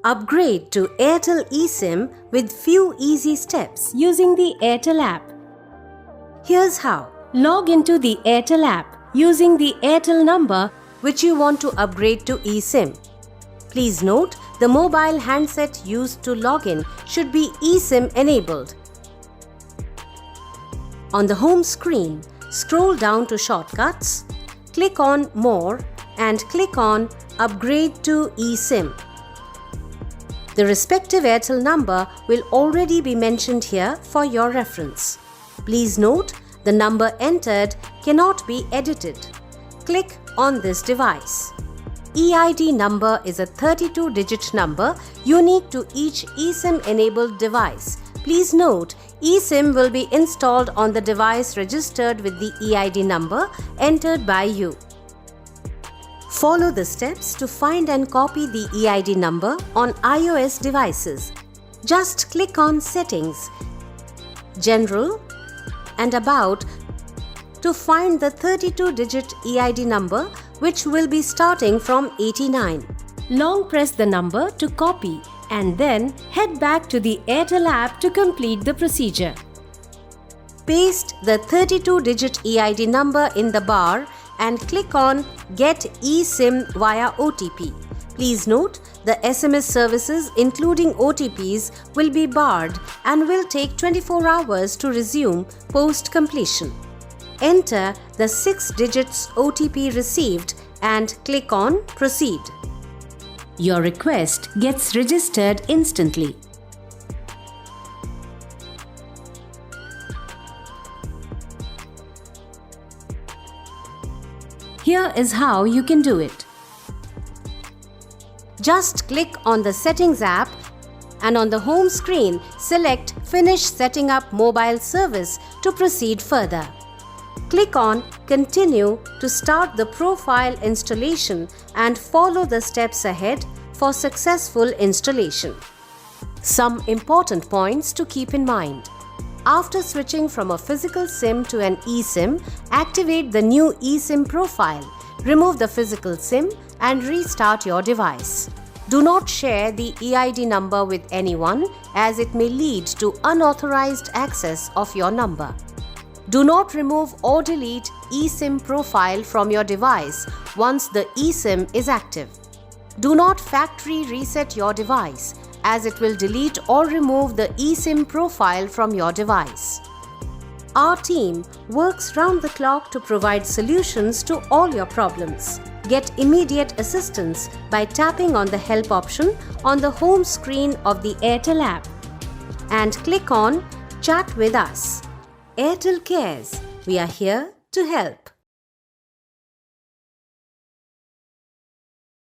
Upgrade to Airtel eSIM with few easy steps using the Airtel app. Here's how. Log into the Airtel app using the Airtel number which you want to upgrade to eSIM. Please note, the mobile handset used to log in should be eSIM enabled. On the home screen, scroll down to Shortcuts, click on More and click on Upgrade to eSIM. The respective Airtel number will already be mentioned here for your reference. Please note, the number entered cannot be edited. Click on this device. EID number is a 32-digit number unique to each eSIM-enabled device. Please note, eSIM will be installed on the device registered with the EID number entered by you. Follow the steps to find and copy the EID number on iOS devices. Just click on Settings, General and About to find the 32-digit EID number which will be starting from 89. Long press the number to copy and then head back to the Airtel app to complete the procedure. Paste the 32-digit EID number in the bar and click on Get eSIM via OTP. Please note, the SMS services including OTPs will be barred and will take 24 hours to resume post-completion. Enter the 6 digits OTP received and click on Proceed. Your request gets registered instantly. Here is how you can do it. Just click on the Settings app and on the home screen, select Finish Setting Up Mobile Service to proceed further. Click on Continue to start the profile installation and follow the steps ahead for successful installation. Some important points to keep in mind. After switching from a physical SIM to an eSIM, activate the new eSIM profile, remove the physical SIM and restart your device. Do not share the EID number with anyone as it may lead to unauthorized access of your number. Do not remove or delete eSIM profile from your device once the eSIM is active. Do not factory reset your device as it will delete or remove the eSIM profile from your device. Our team works round the clock to provide solutions to all your problems. Get immediate assistance by tapping on the Help option on the home screen of the Airtel app and click on Chat with us. Airtel cares. We are here to help.